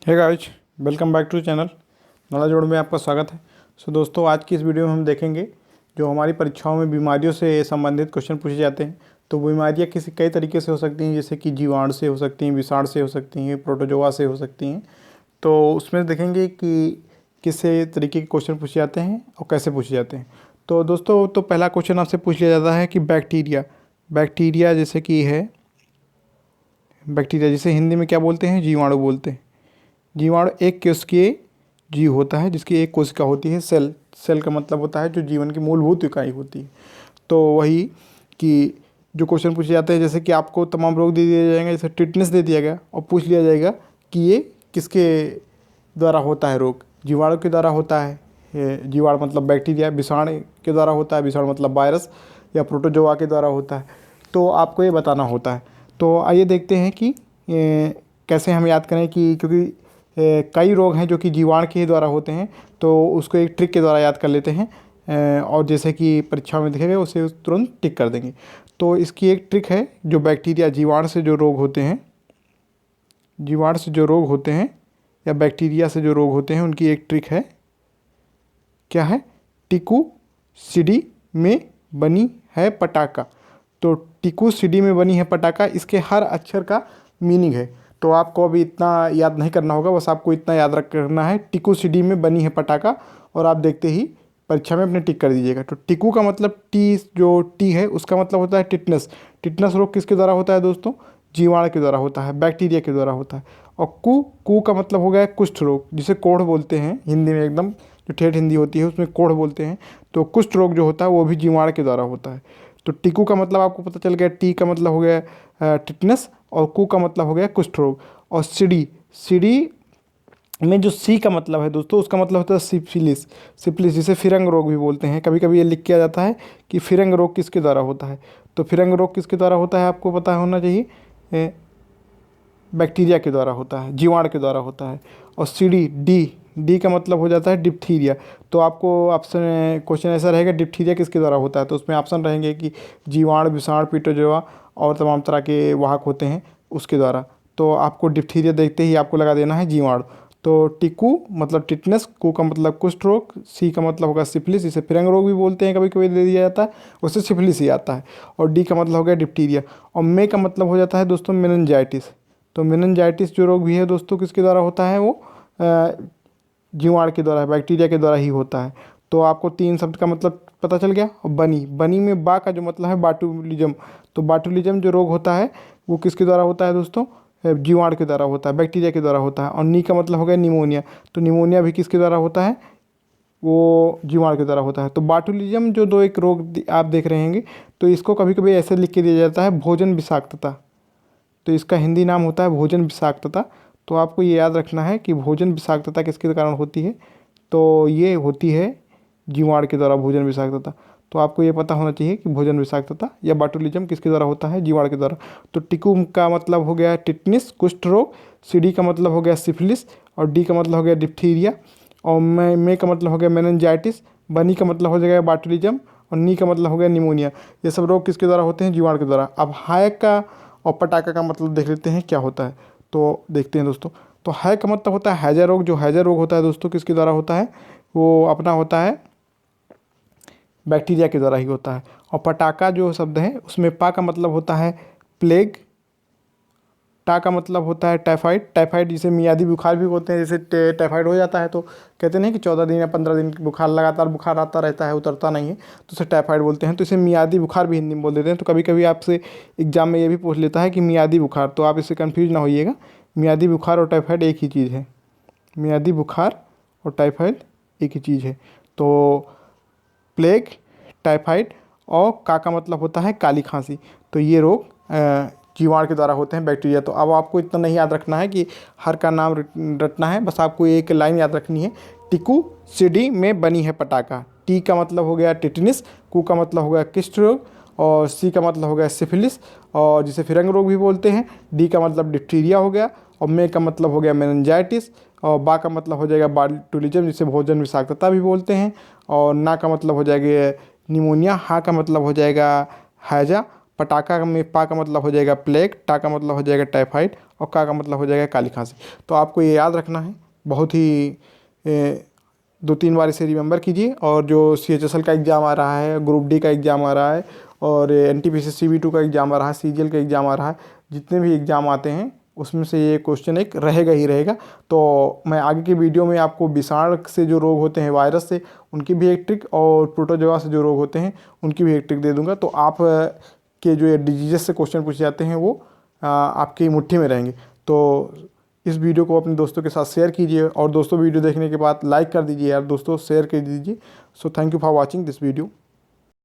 Hey guys, welcome back to channel knowledge world में आपका स्वागत है। दोस्तों, आज की इस वीडियो में हम देखेंगे जो हमारी परीक्षाओं में बीमारियों से संबंधित क्वेश्चन पूछे जाते हैं। तो बीमारियां किसी कई तरीके से हो सकती हैं, जैसे कि जीवाणु से हो सकती हैं, विषाणु से हो सकती हैं, प्रोटोजोआ से हो सकती हैं। तो उसमें देखेंगे कि किस तरीके के क्वेश्चन पूछे जाते हैं और कैसे पूछे जाते हैं। तो दोस्तों, तो पहला क्वेश्चन आपसे पूछ लिया जाता है कि बैक्टीरिया जैसे कि है बैक्टीरिया, जिसे हिंदी में क्या बोलते हैं? जीवाणु बोलते हैं। जीवाणु एक कोशिकीय जीव होता है जिसकी एक कोशिका होती है। सेल का मतलब होता है जो जीवन की मूलभूत इकाई होती है। तो वही कि जो क्वेश्चन पूछे जाते हैं, जैसे कि आपको तमाम रोग दे दिए जाएंगे, जैसे टिटनेस दे दिया गया और पूछ लिया जाएगा कि ये किसके द्वारा होता है रोग? जीवाणु के द्वारा होता है। जीवाणु मतलब बैक्टीरिया, विषाणु के द्वारा होता है, विषाणु मतलब वायरस, या प्रोटोजोआ के द्वारा होता है। तो आपको ये बताना होता है। तो आइए देखते हैं कि कैसे हम याद करें, कि क्योंकि कई रोग हैं जो कि जीवाणु के द्वारा होते हैं, तो उसको एक ट्रिक के द्वारा याद कर लेते हैं और जैसे कि परीक्षा में दिखेगा उसे तुरंत टिक कर देंगे। तो इसकी एक ट्रिक है, जो बैक्टीरिया जीवाणु से जो रोग होते हैं, या बैक्टीरिया से जो रोग होते हैं, उनकी एक ट्रिक है। क्या है? टिकुसिडी में बनी है पटाखा। तो टिकुसिडी में बनी है पटाखा, इसके हर अक्षर का मीनिंग है। तो आपको अभी इतना याद नहीं करना होगा, बस आपको इतना याद रखना है, टिकुसिडी में बनी है पटाखा, और आप देखते ही परीक्षा में अपने टिक कर दीजिएगा। तो टिकू का मतलब जो टी है उसका मतलब होता है टिटनेस। टिटनेस रोग किसके द्वारा होता है दोस्तों? जीवाणु के द्वारा होता है, बैक्टीरिया के द्वारा होता है। और कू का मतलब हो गया कुष्ठ रोग, जिसे कोढ़ बोलते हैं हिंदी में, एकदम जो ठेठ हिंदी होती है उसमें कोढ़ बोलते हैं। तो कुष्ठ रोग जो होता है वो भी जीवाणु के द्वारा होता है। तो टिकू का मतलब आपको पता चल गया, टी का मतलब हो गया टिटनेस, और कू का मतलब हो गया कुष्ठ रोग। और सीडी में जो सी का मतलब है दोस्तों, उसका मतलब होता है सिफिलिस, जिसे फिरंग रोग भी बोलते हैं। कभी कभी ये लिख किया जाता है कि फिरंग रोग किसके द्वारा होता है। तो फिरंग रोग किसके द्वारा होता है आपको पता होना चाहिए, बैक्टीरिया के द्वारा होता है, जीवाणु के द्वारा होता है। और डी का मतलब हो जाता है डिप्थीरिया। तो आपको ऑप्शन क्वेश्चन ऐसा रहेगा, डिप्थीरिया किसके द्वारा होता है? तो उसमें ऑप्शन रहेंगे कि जीवाणु, विषाणु, प्रोटोजोआ और तमाम तरह के वाहक होते हैं उसके द्वारा। तो आपको डिप्थीरिया देखते ही आपको लगा देना है जीवाणु। तो टिकू मतलब टिटनेस, कू का मतलब कुष्ठ रोग, सी का मतलब होगा सिफिलिस, इसे फिरंग रोग भी बोलते हैं, कभी कभी दे दिया जाता है, उससे सिफिलिस ही आता है। और डी का मतलब हो गया डिप्थीरिया। और मे का मतलब हो जाता है दोस्तों मेनिनजाइटिस। तो मेनिनजाइटिस जो रोग भी है दोस्तों, किसके द्वारा होता है? वो जीवाणु के द्वारा, बैक्टीरिया के द्वारा ही होता है। तो आपको तीन शब्द का मतलब पता चल गया। और बनी में बा का जो मतलब है बाटुलिज्म। तो बाटुलिज्म जो रोग होता है वो किसके द्वारा होता है दोस्तों? जीवाणु के द्वारा होता है, बैक्टीरिया के द्वारा होता है। और नी का मतलब हो गया निमोनिया। तो निमोनिया भी किसके द्वारा होता है? वो जीवाणु के द्वारा होता है। तो बाटुलिज्म जो दो एक रोग आप देख रहे होंगे, तो इसको कभी कभी ऐसे लिख के दिया जाता है, भोजन विषाक्तता। तो इसका हिंदी नाम होता है भोजन विषाक्तता। तो आपको ये याद रखना है कि भोजन विषाक्तता किसके कारण होती है? तो ये होती है जीवाणु के द्वारा भोजन विषाक्तता। तो आपको ये पता होना चाहिए कि भोजन विषाक्तता या बाटुलिज्म किसके द्वारा होता है? जीवाणु के द्वारा। तो टिकू का मतलब हो गया टिटनिस, कुष्ठ रोग। सीडी का मतलब हो गया सिफिलिस। और डी का मतलब हो गया डिप्थीरिया। और मे का मतलब हो गया मेनिनजाइटिस। बनी का मतलब हो जाएगा बाटुलिज्म। और नी का मतलब हो गया निमोनिया। ये सब रोग किसके द्वारा होते हैं? जीवाणु के द्वारा। अब हाय का और पटाखा का मतलब देख लेते हैं क्या होता है। तो देखते हैं दोस्तों। तो है का मतलब होता है हैजा रोग। जो हैजा रोग होता है दोस्तों किसके द्वारा होता है? वो अपना होता है बैक्टीरिया के द्वारा ही होता है। और पटाखा जो शब्द है उसमें पा का मतलब होता है प्लेग, टा का मतलब होता है टाइफाइड जिसे मियादी बुखार भी बोलते हैं। जैसे टाइफाइड हो जाता है तो कहते नहीं कि 14 दिन या 15 दिन बुखार लगातार बुखार आता रहता है, उतरता नहीं है, तो उसे टाइफाइड बोलते हैं। तो इसे मियादी बुखार भी हिंदी में बोल देते हैं। तो कभी कभी आपसे एग्जाम में ये भी पूछ लेता है कि मियादी बुखार, तो आप इससे कन्फ्यूज ना होइएगा। मियादी बुखार और टाइफाइड एक ही चीज़ है। मियादी बुखार और टाइफाइड एक ही चीज़ है। तो प्लेग, टाइफाइड और का मतलब होता है काली खांसी। तो ये रोग जीवाणु के द्वारा होते हैं, बैक्टीरिया। तो अब आपको इतना नहीं याद रखना है कि हर का नाम रटना है, बस आपको एक लाइन याद रखनी है, टिकुसिडी में बनी है पटाखा। टी का मतलब हो गया टिटनिस, कू का मतलब हो गया कुष्ठ रोग, और सी का मतलब हो गया सिफिलिस, और जिसे फिरंग रोग भी बोलते हैं। डी का मतलब डिप्थीरिया हो गया। और मे का मतलब हो गया मेनिनजाइटिस। और बा का मतलब हो जाएगा बाटुलिज्म, जिसे भोजन विषाक्तता भी बोलते हैं। और ना का मतलब हो जाएगा निमोनिया। हा का मतलब हो जाएगा हैजा। पटाखा में पा का मतलब हो जाएगा प्लेग। टा का मतलब हो जाएगा टाइफाइड। और का मतलब हो जाएगा काली खांसी। तो आपको ये याद रखना है, बहुत ही 2-3 बार इसे रिमेंबर कीजिए। और जो CHSL का एग्ज़ाम आ रहा है, ग्रुप डी का एग्ज़ाम आ रहा है और NTPC CB2 का एग्ज़ाम आ रहा है, CGL का एग्ज़ाम आ रहा है, जितने भी एग्ज़ाम आते हैं उसमें से ये क्वेश्चन एक रहेगा ही रहेगा। तो मैं आगे की वीडियो में आपको विषाणु से जो रोग होते हैं, वायरस से, उनकी भी एक ट्रिक और प्रोटोजोआ से जो रोग होते हैं उनकी भी एक ट्रिक दे दूंगा। तो आप के जो ये डिजीजेस से क्वेश्चन पूछे जाते हैं वो आपकी मुट्ठी में रहेंगे। तो इस वीडियो को अपने दोस्तों के साथ शेयर कीजिए और दोस्तों वीडियो देखने के बाद लाइक कर दीजिए यार दोस्तों, शेयर कर दीजिए। So thank you for watching this video.